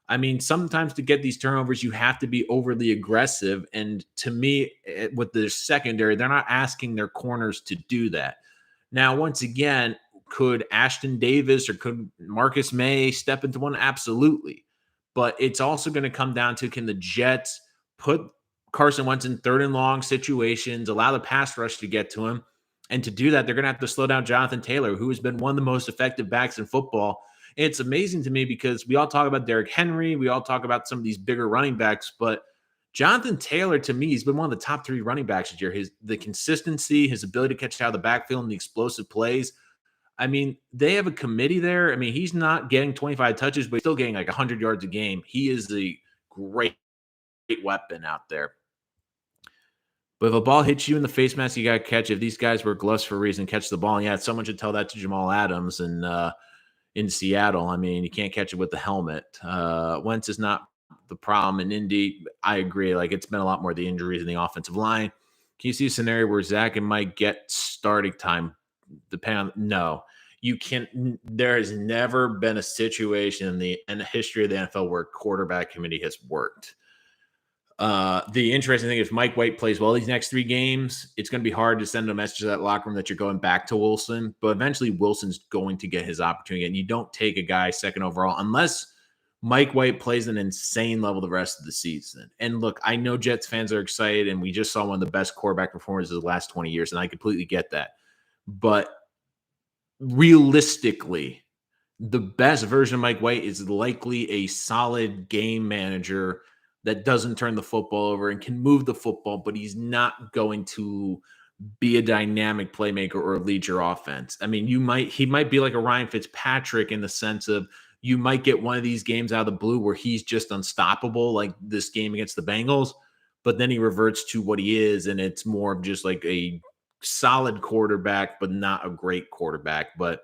I mean, sometimes to get these turnovers, you have to be overly aggressive. And to me, with the secondary, they're not asking their corners to do that. Now, once again, could Ashton Davis or could Marcus May step into one? Absolutely. But it's also going to come down to, can the Jets put Carson Wentz in third and long situations, allow the pass rush to get to him? And to do that, they're going to have to slow down Jonathan Taylor, who has been one of the most effective backs in football. And it's amazing to me because we all talk about Derrick Henry. We all talk about some of these bigger running backs, but Jonathan Taylor, to me, he's been one of the top 3 running backs this year. The consistency, his ability to catch out of the backfield and the explosive plays. I mean, they have a committee there. I mean, he's not getting 25 touches, but he's still getting like 100 yards a game. He is a great weapon out there. But if a ball hits you in the face mask, you got to catch it. If these guys wear gloves for a reason, catch the ball. And yeah, someone should tell that to Jamal Adams and in Seattle. I mean, you can't catch it with the helmet. Wentz is not the problem in Indy. I agree. Like, it's been a lot more the injuries in the offensive line. Can you see a scenario where Zach and Mike get starting time? No, you can. There has never been a situation in the history of the NFL where quarterback committee has worked. The interesting thing is Mike White plays well these next 3 games. It's going to be hard to send a message to that locker room that you're going back to Wilson, but eventually Wilson's going to get his opportunity. And you don't take a guy second overall unless Mike White plays an insane level the rest of the season. And look, I know Jets fans are excited, and we just saw one of the best quarterback performances of the last 20 years, and I completely get that. But realistically, the best version of Mike White is likely a solid game manager that doesn't turn the football over and can move the football, but he's not going to be a dynamic playmaker or lead your offense. I mean, he might be like a Ryan Fitzpatrick in the sense of you might get one of these games out of the blue where he's just unstoppable, like this game against the Bengals, but then he reverts to what he is, and it's more of just like a solid quarterback, but not a great quarterback. But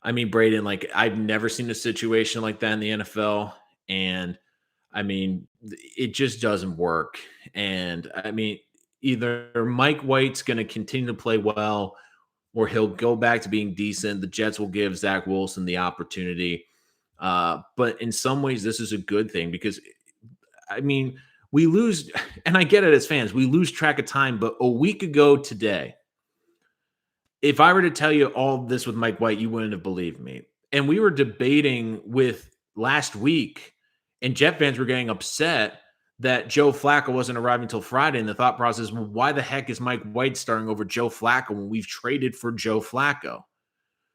I mean, Braden, like, I've never seen a situation like that in the NFL, and I mean, it just doesn't work. And I mean, either Mike White's going to continue to play well or he'll go back to being decent. The Jets will give Zach Wilson the opportunity. But in some ways, this is a good thing because, I mean, we lose, and I get it as fans, we lose track of time. But a week ago today, if I were to tell you all this with Mike White, you wouldn't have believed me. And we were debating with last week, and Jet fans were getting upset that Joe Flacco wasn't arriving until Friday. And the thought process, well, why the heck is Mike White starting over Joe Flacco when we've traded for Joe Flacco?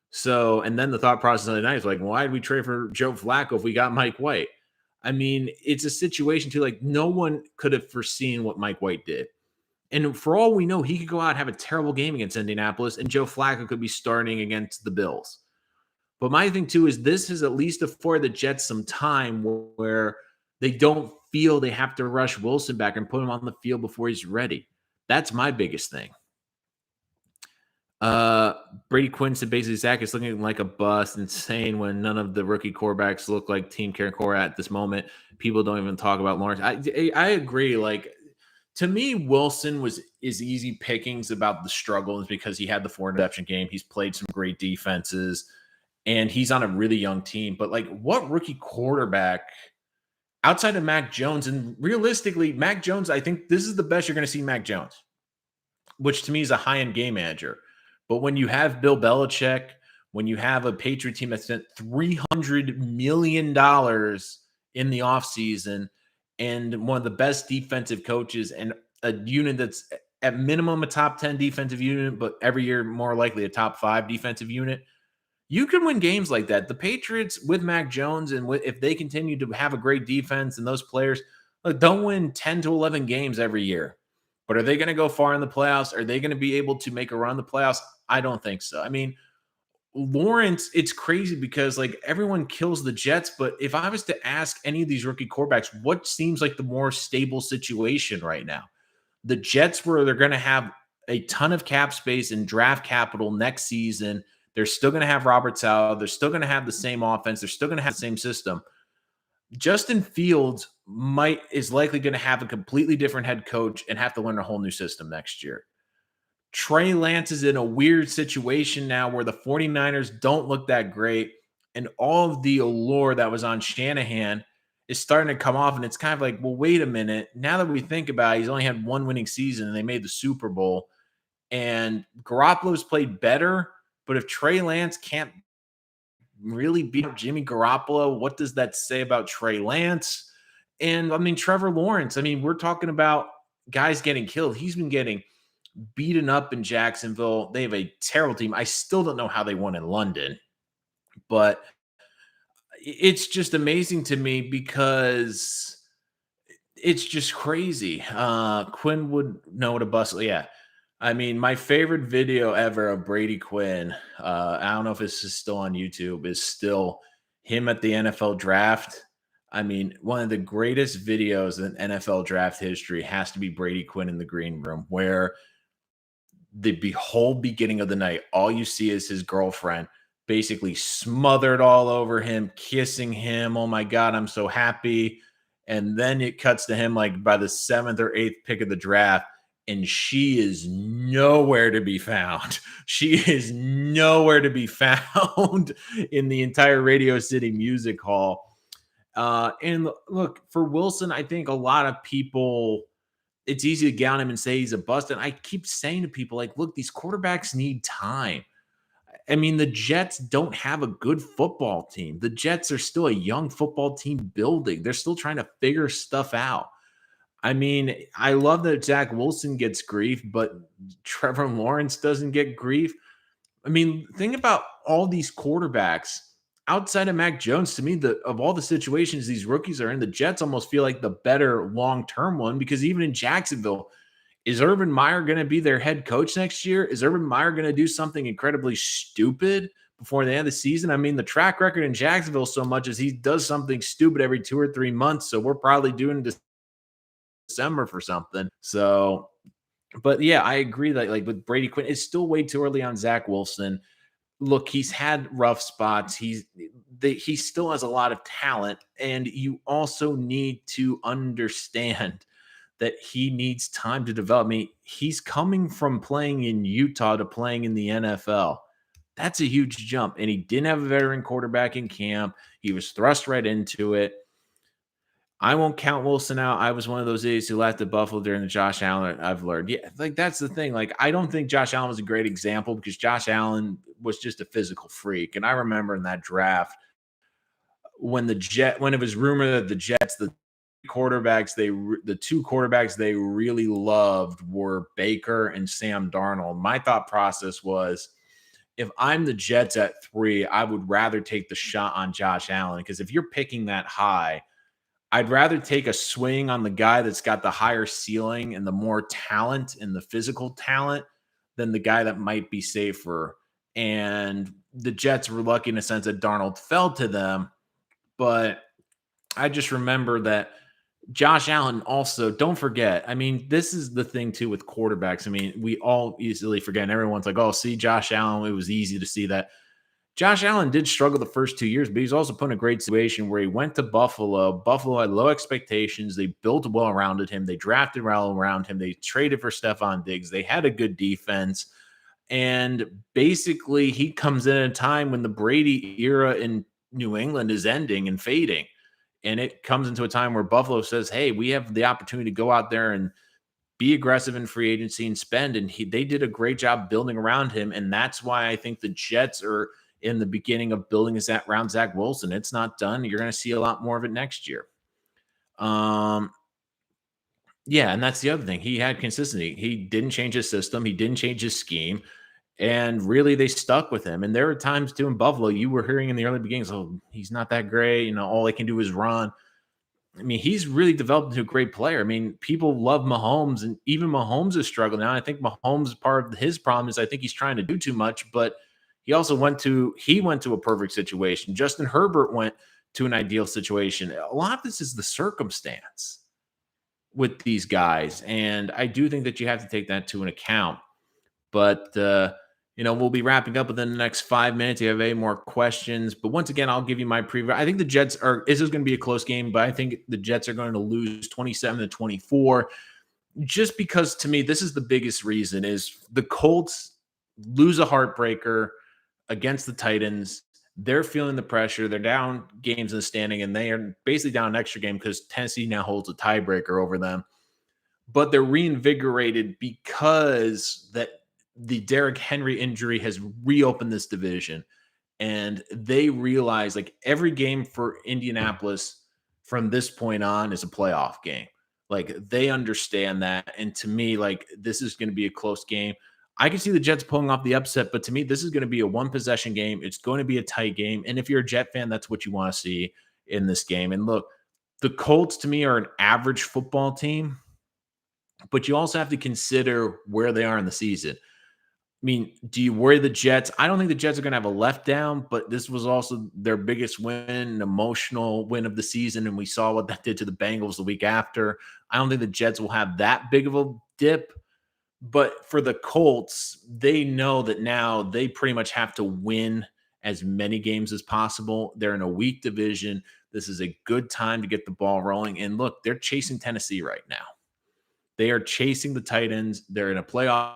So, and then the thought process of the night is like, why did we trade for Joe Flacco if we got Mike White? I mean, it's a situation too, like no one could have foreseen what Mike White did. And for all we know, he could go out and have a terrible game against Indianapolis, and Joe Flacco could be starting against the Bills. But my thing, too, is this has at least afforded the Jets some time where they don't feel they have to rush Wilson back and put him on the field before he's ready. That's my biggest thing. Brady Quinn said basically Zach is looking like a bust, insane when none of the rookie quarterbacks look like Team Karen Cora at this moment. People don't even talk about Lawrence. I agree. Like, to me, Wilson is easy pickings about the struggles because he had the 4 interception game. He's played some great defenses, and he's on a really young team. But, like, what rookie quarterback outside of Mac Jones, and realistically, Mac Jones, I think this is the best you're going to see Mac Jones, which to me is a high-end game manager. But when you have Bill Belichick, when you have a Patriot team that spent $300 million in the offseason, and one of the best defensive coaches and a unit that's at minimum a top 10 defensive unit, but every year more likely a top 5 defensive unit, you can win games like that. The Patriots with Mac Jones and if they continue to have a great defense and those players, look, don't win 10 to 11 games every year. But are they going to go far in the playoffs? Are they going to be able to make a run in the playoffs? I don't think so. I mean, Lawrence, it's crazy because like everyone kills the Jets, but if I was to ask any of these rookie quarterbacks, what seems like the more stable situation right now? The Jets, where they're going to have a ton of cap space and draft capital next season. They're still going to have Robert Saleh. They're still going to have the same offense. They're still going to have the same system. Justin Fields is likely going to have a completely different head coach and have to learn a whole new system next year. Trey Lance is in a weird situation now where the 49ers don't look that great, and all of the allure that was on Shanahan is starting to come off, and it's kind of like, well, wait a minute. Now that we think about it, he's only had 1 winning season, and they made the Super Bowl, and Garoppolo's played better, but if Trey Lance can't really beat up Jimmy Garoppolo, what does that say about Trey Lance? And, I mean, Trevor Lawrence, I mean, we're talking about guys getting killed. He's been getting beaten up in Jacksonville. They have a terrible team. I still don't know how they won in London, but it's just amazing to me because It's just crazy. Quinn would know what a bust. Yeah. I mean, my favorite video ever of Brady Quinn, I don't know if this is still on YouTube, is still him at the NFL draft. I mean, one of the greatest videos in NFL draft history has to be Brady Quinn in the green room, where whole beginning of the night, all you see is his girlfriend basically smothered all over him, kissing him. Oh my God, I'm so happy. And then it cuts to him like by the seventh or eighth pick of the draft, and she is nowhere to be found. She is nowhere to be found in the entire Radio City Music Hall. And look, for Wilson, I think a lot of people, it's easy to get on him and say he's a bust. And I keep saying to people, like, look, these quarterbacks need time. I mean, the Jets don't have a good football team. The Jets are still a young football team building. They're still trying to figure stuff out. I mean, I love that Zach Wilson gets grief, but Trevor Lawrence doesn't get grief. I mean, think about all these quarterbacks outside of Mac Jones. To me, of all the situations these rookies are in, the Jets almost feel like the better long-term one, because even in Jacksonville, is Urban Meyer going to be their head coach next year? Is Urban Meyer going to do something incredibly stupid before the end of the season? I mean, the track record in Jacksonville so much as he does something stupid every 2 or 3 months. So we're probably doing December for something. So, but yeah, I agree that like with Brady Quinn, it's still way too early on Zach Wilson. Look, he's had rough spots. He still has a lot of talent, and you also need to understand that he needs time to develop. I mean, he's coming from playing in Utah to playing in the NFL. That's a huge jump, and he didn't have a veteran quarterback in camp. He was thrust right into it. I won't count Wilson out. I was one of those idiots who left at Buffalo during the Josh Allen. I've learned. Yeah, like that's the thing. Like, I don't think Josh Allen was a great example because Josh Allen was just a physical freak. And I remember in that draft when it was rumored that the Jets, the two quarterbacks they really loved were Baker and Sam Darnold. My thought process was, if I'm the Jets at 3, I would rather take the shot on Josh Allen, because if you're picking that high, I'd rather take a swing on the guy that's got the higher ceiling and the more talent and the physical talent than the guy that might be safer. And the Jets were lucky in a sense that Darnold fell to them. But I just remember that Josh Allen also, don't forget, I mean, this is the thing too with quarterbacks. I mean, we all easily forget, and everyone's like, oh, see, Josh Allen, it was easy to see that. Josh Allen did struggle the first 2 years, but he's also put in a great situation where he went to Buffalo. Buffalo had low expectations. They built well around him. They drafted well around him. They traded for Stephon Diggs. They had a good defense. And basically, he comes in at a time when the Brady era in New England is ending and fading. And it comes into a time where Buffalo says, hey, we have the opportunity to go out there and be aggressive in free agency and spend. And they did a great job building around him. And that's why I think the Jets are in the beginning of building around Zach Wilson. It's not done. You're going to see a lot more of it next year. Yeah, and that's the other thing. He had consistency. He didn't change his system. He didn't change his scheme. And really, they stuck with him. And there were times too in Buffalo, you were hearing in the early beginnings, oh, he's not that great. You know, all they can do is run. I mean, he's really developed into a great player. I mean, people love Mahomes, and even Mahomes is struggling now. I think Mahomes, part of his problem is I think he's trying to do too much, but he also went to a perfect situation. Justin Herbert went to an ideal situation. A lot of this is the circumstance with these guys, and I do think that you have to take that to an account. But we'll be wrapping up within the next 5 minutes. If you have any more questions, but once again, I'll give you my preview. I think the Jets this is going to be a close game, but I think the Jets are going to lose 27-24, just because to me, this is the biggest reason is the Colts lose a heartbreaker against the Titans. They're feeling the pressure. They're down games in the standing, and they are basically down an extra game because Tennessee now holds a tiebreaker over them. But they're reinvigorated because the Derrick Henry injury has reopened this division. And they realize like every game for Indianapolis from this point on is a playoff game. Like they understand that. And to me, like this is going to be a close game. I can see the Jets pulling off the upset, but to me, this is going to be a one possession game. It's going to be a tight game. And if you're a Jet fan, that's what you want to see in this game. And look, The Colts to me are an average football team, but you also have to consider where they are in the season. I mean, do you worry the Jets? I don't think the Jets are going to have a letdown, but this was also their biggest win, an emotional win of the season, and we saw what that did to the Bengals the week after. I don't think the Jets will have that big of a dip, but for the Colts, they know that now they pretty much have to win as many games as possible. They're in a weak division. This is a good time to get the ball rolling. And look, they're chasing Tennessee right now. They are chasing the Titans. They're in a playoff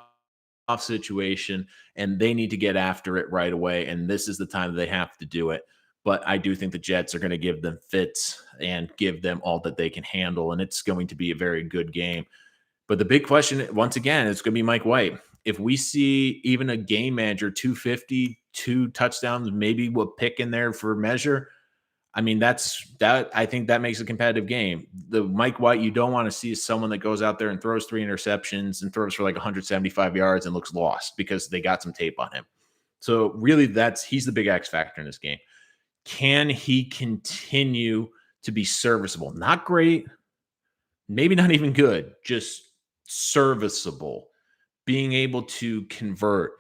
situation, and they need to get after it right away. And this is the time that they have to do it. But I do think the Jets are going to give them fits and give them all that they can handle. And it's going to be a very good game. But the big question, once again, is going to be Mike White. If we see even a game manager, 250, 2 touchdowns, maybe we'll pick in there for measure. I mean, that. I think that makes a competitive game. The Mike White you don't want to see is someone that goes out there and throws 3 interceptions and throws for like 175 yards and looks lost because they got some tape on him. So really, he's the big X factor in this game. Can he continue to be serviceable? Not great, maybe not even good, just serviceable, being able to convert,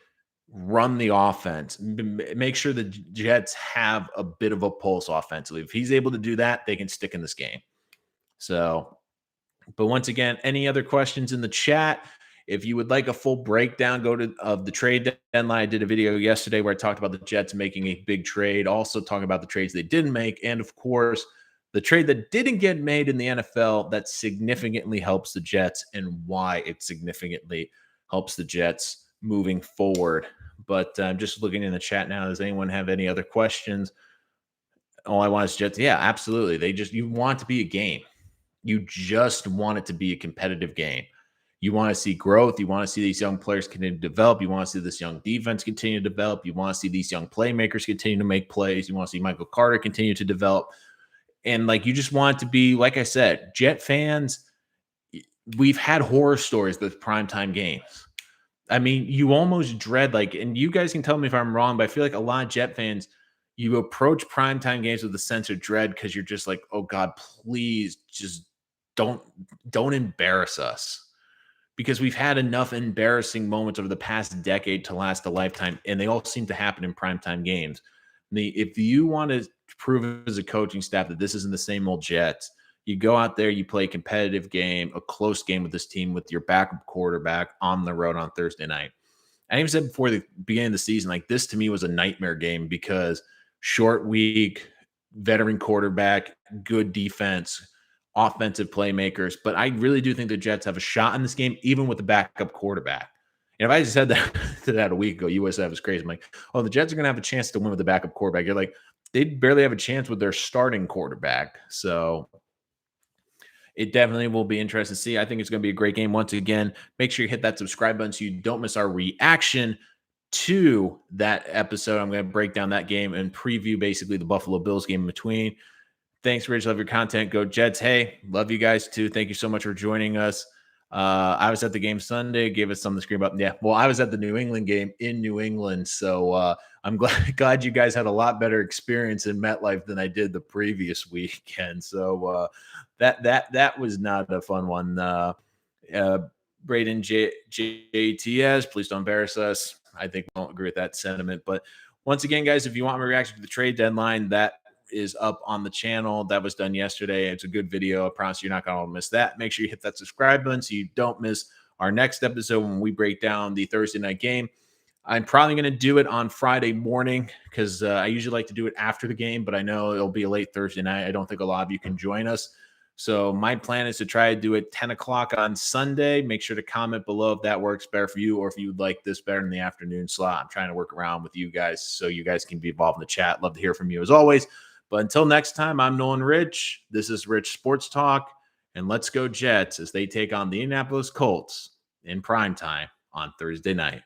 run the offense, make sure the Jets have a bit of a pulse offensively. If he's able to do that, they can stick in this game. So, but once again, any other questions in the chat? If you would like a full breakdown, go to of the trade deadline. I did a video yesterday where I talked about the Jets making a big trade, also talking about the trades they didn't make, and of course, the trade that didn't get made in the NFL that significantly helps the Jets and why it significantly helps the Jets moving forward. But I'm just looking in the chat now. Does anyone have any other questions? All I want is Jets. Yeah, absolutely. You want it to be a game. You just want it to be a competitive game. You want to see growth. You want to see these young players continue to develop. You want to see this young defense continue to develop. You want to see these young playmakers continue to make plays. You want to see Michael Carter continue to develop. And you just want it to be, like I said, Jet fans, we've had horror stories with primetime games. I mean, you almost dread, and you guys can tell me if I'm wrong, but I feel like a lot of Jet fans, you approach primetime games with a sense of dread because you're just like, oh God, please just don't embarrass us. Because we've had enough embarrassing moments over the past decade to last a lifetime, and they all seem to happen in primetime games. If you want to prove as a coaching staff that this isn't the same old Jets, you go out there, you play a competitive game, a close game with this team with your backup quarterback on the road on Thursday night. I even said before the beginning of the season, this to me was a nightmare game because short week, veteran quarterback, good defense, offensive playmakers. But I really do think the Jets have a shot in this game, even with the backup quarterback. And if I said that a week ago, you would have said it was crazy. I'm like, oh, the Jets are going to have a chance to win with the backup quarterback. You're like, they barely have a chance with their starting quarterback. So it definitely will be interesting to see. I think it's going to be a great game. Once again, make sure you hit that subscribe button so you don't miss our reaction to that episode. I'm going to break down that game and preview basically the Buffalo Bills game in between. Thanks, Rich. Love your content. Go Jets. Hey, love you guys too. Thank you so much for joining us. I was at the game Sunday. Gave us something to scream up. Yeah, well, I was at the New England game in New England, so I'm glad you guys had a lot better experience in MetLife than I did the previous weekend. So that was not a fun one. Braden JTS, please don't embarrass us. I think we don't agree with that sentiment. But once again, guys, if you want my reaction to the trade deadline, that is up on the channel. That was done yesterday. It's a good video. I promise you're not going to miss that. Make sure you hit that subscribe button so you don't miss our next episode when we break down the Thursday night game. I'm probably going to do it on Friday morning because I usually like to do it after the game, but I know it'll be a late Thursday night. I don't think a lot of you can join us. So my plan is to try to do it 10 o'clock on Sunday. Make sure to comment below if that works better for you or if you would like this better in the afternoon slot. I'm trying to work around with you guys so you guys can be involved in the chat. Love to hear from you as always. But until next time, I'm Nolan Rich. This is Rich Sports Talk. And let's go Jets as they take on the Indianapolis Colts in primetime on Thursday night.